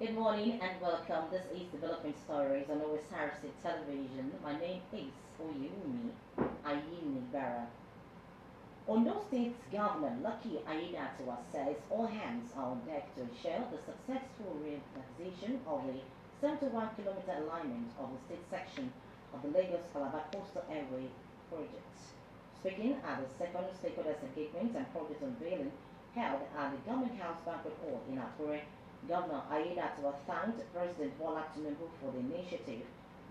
Good morning and welcome. This is Development Stories on Osrc television. My name is Oyumi Ayinibara. Ondo State's Governor Lucky Aiyedatiwa says all hands are on deck to ensure the successful realization of the 71-kilometer alignment of the state section of the Lagos-Calabar Coastal Airway project. Speaking at the second stakeholders engagement and project unveiling held at the Government House Banquet Hall in Akure, Governor Aiyedatiwa thanked President Bola Tinubu for the initiative,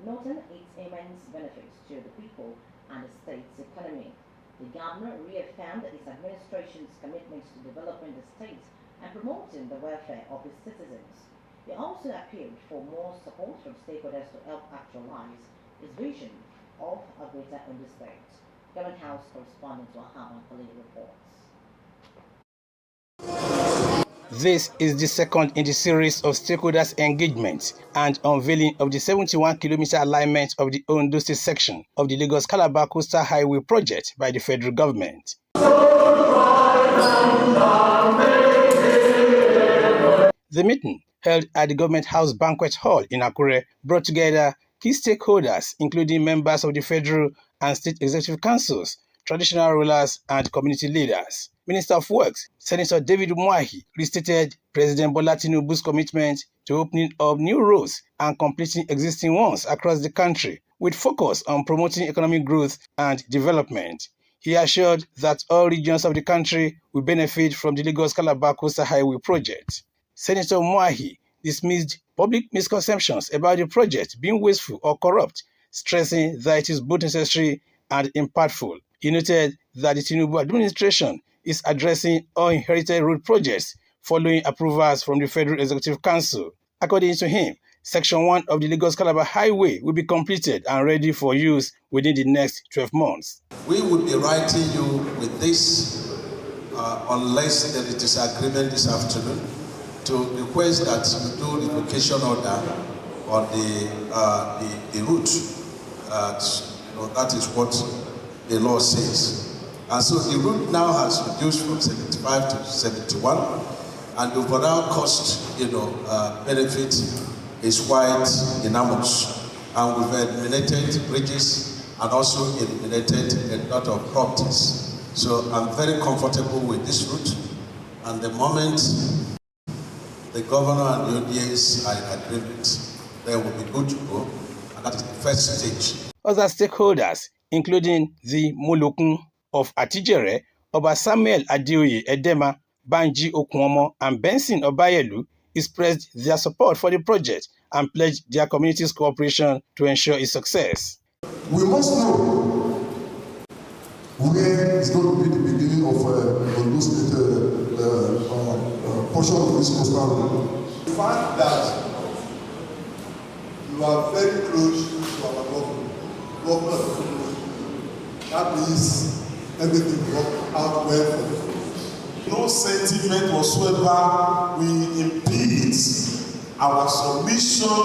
noting its immense benefits to the people and the state's economy. The governor reaffirmed his administration's commitment to developing the state and promoting the welfare of its citizens. He also appealed for more support from stakeholders to help actualize his vision of a greater Ondo state. Government House correspondent Wahama Khalil reports. This is the second in the series of stakeholders' engagement and unveiling of the 71-kilometer alignment of the Ondo State section of the Lagos-Calabar Coastal Highway project by the federal government. The meeting, held at the Government House Banquet Hall in Akure, brought together key stakeholders, including members of the federal and state executive councils, traditional rulers, and community leaders. Minister of Works, Senator David Umahi, restated President Bola Tinubu's commitment to opening up new roads and completing existing ones across the country, with focus on promoting economic growth and development. He assured that all regions of the country will benefit from the Lagos-Calabar Coastal Highway project. Senator Umahi dismissed public misconceptions about the project being wasteful or corrupt, stressing that it is both necessary and impactful. He noted that the Tinubu administration is addressing all inherited road projects following approvals from the Federal Executive Council. According to him, Section 1 of the Lagos-Calabar Highway will be completed and ready for use within the next 12 months. We would be writing you with this unless there is disagreement this afternoon to request that you do the vacation order on the route. That is what the law says. And so the route now has reduced from 75 to 71, and the overall cost, benefit is quite enormous. And we've eliminated bridges and also eliminated a lot of properties. So I'm very comfortable with this route. And the moment the governor and the ODAs are in agreement, they will be good to go. And that is the first stage. Other stakeholders, including the Molokun of Atijere, Oba Samuel Adeoye Edema, Banji Okuomo, and Benson Obayelu, expressed their support for the project and pledged their community's cooperation to ensure its success. We must know where is going to be the beginning of Ondo State portion of this coastal road. The fact that you are very close to our government, that means everything worked out well for you. No sentiment whatsoever will impede our submission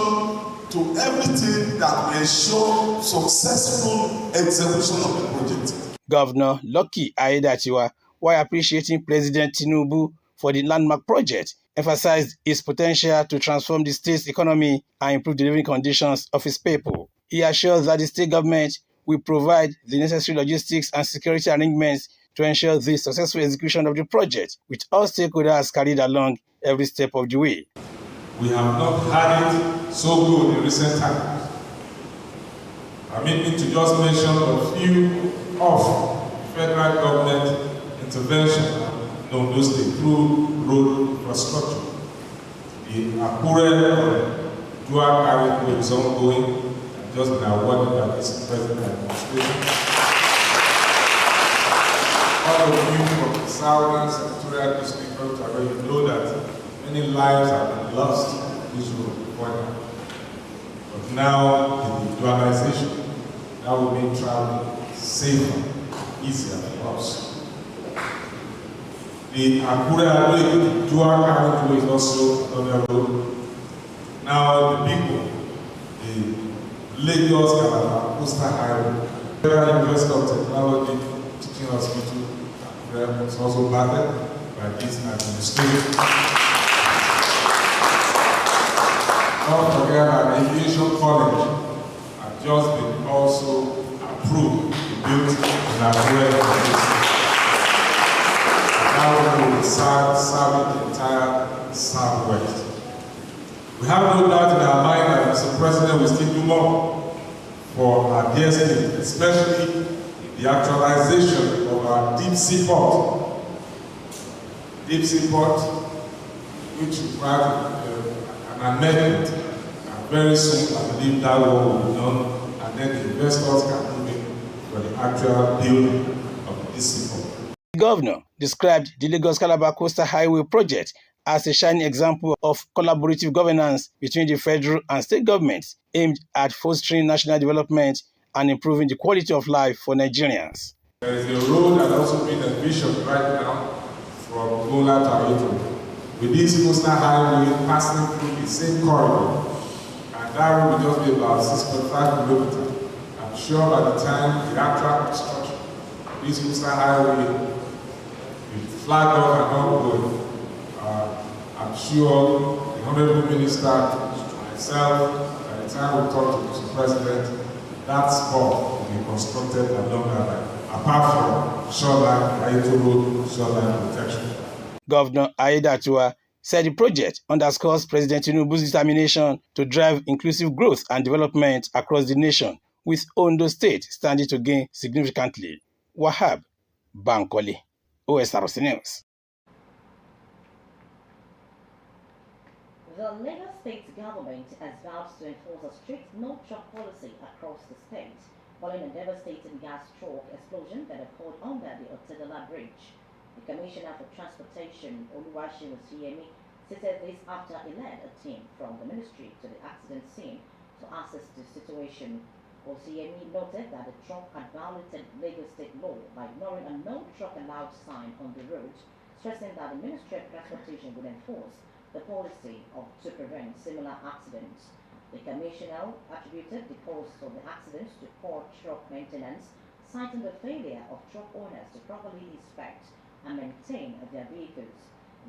to everything that will ensure successful execution of the project. Governor Lucky Aiyedatiwa, while appreciating President Tinubu for the landmark project, emphasized its potential to transform the state's economy and improve the living conditions of its people. He assured that the state government will provide the necessary logistics and security arrangements to ensure the successful execution of the project, with all stakeholders carried along every step of the way. We have not had it so good in recent times. Permit me to just mention a few of federal government intervention in Ondo State through road infrastructure. The Akure dual highway is ongoing. Just been awarded by this present administration. All of you from the southern senatorial district of Akure, you know that many lives have been lost in this road before now. But now, in the dualization, that will make traveling safer, easier for us. The Akure dual highway is also another road. Now, the people, the Lagos-Calabar Coastal Highway, Federal University of Technology Teaching Hospital, is also backed by this administration. Don't forget that aviation college has just been also approved to build in Akure. That will be serving the entire Southwest. We have no doubt in our mind that Mr. President will still do more for our dear state, especially the actualization of our deep sea port. Deep sea port, which requires an amendment, and very soon I believe that will be done, and then the investors can move in for the actual building of the deep sea port. The governor described the Lagos-Calabar Coastal Highway project as a shining example of collaborative governance between the federal and state governments aimed at fostering national development and improving the quality of life for Nigerians. There is a road that also being envisioned right now from Gola to Ayoto, with this coastal highway passing through the same corridor, and that road will just be about 6.5 kilometers. I'm sure by the time the actual construction of this coastal highway will flag off and ongoing, I'm sure the Honorable Minister, myself, by the time we talk to Mr. President, that spot will be constructed along that line, apart from shoreline, Ayoto Road, shoreline protection. Governor Aiyedatiwa said the project underscores President Tinubu's determination to drive inclusive growth and development across the nation, with Ondo State standing to gain significantly. Wahab Bankole, Osrc News. The Lagos state government has vowed to enforce a strict no-truck policy across the state, following a devastating gas truck explosion that occurred under the Otedola Bridge. The Commissioner for Transportation, Oluwaseun Osiyemi, stated this after he led a team from the ministry to the accident scene to assess the situation. Osiyemi noted that the truck had violated Lagos state law by ignoring a no-truck allowed sign on the road, stressing that the Ministry of Transportation would enforce the policy to prevent similar accidents. The Commissioner attributed the cause of the accidents to poor truck maintenance, citing the failure of truck owners to properly inspect and maintain their vehicles.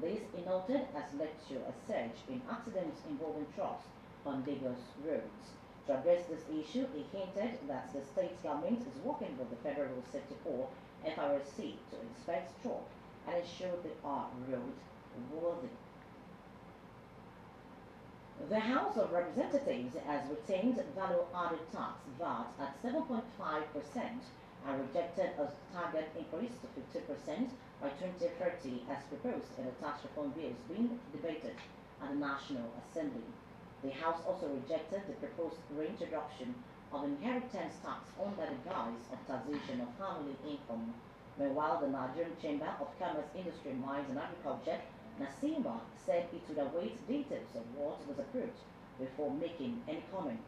This, he noted, has led to a surge in accidents involving trucks on Lagos roads. To address this issue, he hinted that the state government is working with the Federal Safety Corps, (FRSC) to inspect trucks and ensure they are roadworthy. The House of Representatives has retained value-added tax (VAT) at 7.5% and rejected a target increase to 50% by 2030 as proposed in the tax reform bills being debated at the National Assembly. The House also rejected the proposed reintroduction of inheritance tax under the guise of taxation of family income. Meanwhile, the Nigerian Chamber of Commerce, Industry, Mines and Agriculture, Nasima, said it would await details of what was approved before making any comment.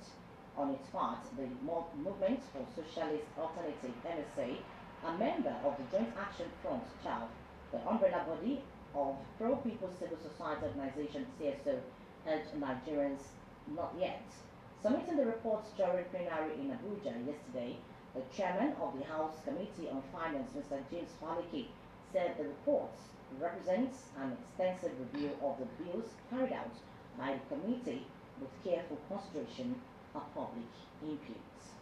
On its part, the Movement for Socialist Alternative (MSA), a member of the Joint Action Front (JAF), the umbrella body of pro-people civil society organization CSO, urged Nigerians not yet. Submitting the reports during plenary in Abuja yesterday, the chairman of the House Committee on Finance, Mr. James Faliki, said the reports represents an extensive review of the bills carried out by the committee with careful consideration of public inputs.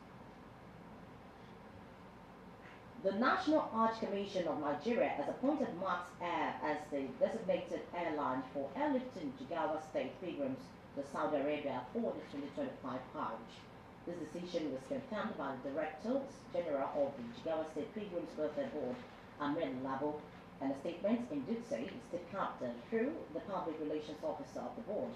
The National Arch Commission of Nigeria has appointed Max Air as the designated airline for airlifting Jigawa State pilgrims to Saudi Arabia for the 2025 Hajj. This decision was confirmed by the Director General of the Jigawa State Pilgrims Welfare Board, Ahmed Labo, and a statement in Dutse is still captured through the Public Relations Officer of the board,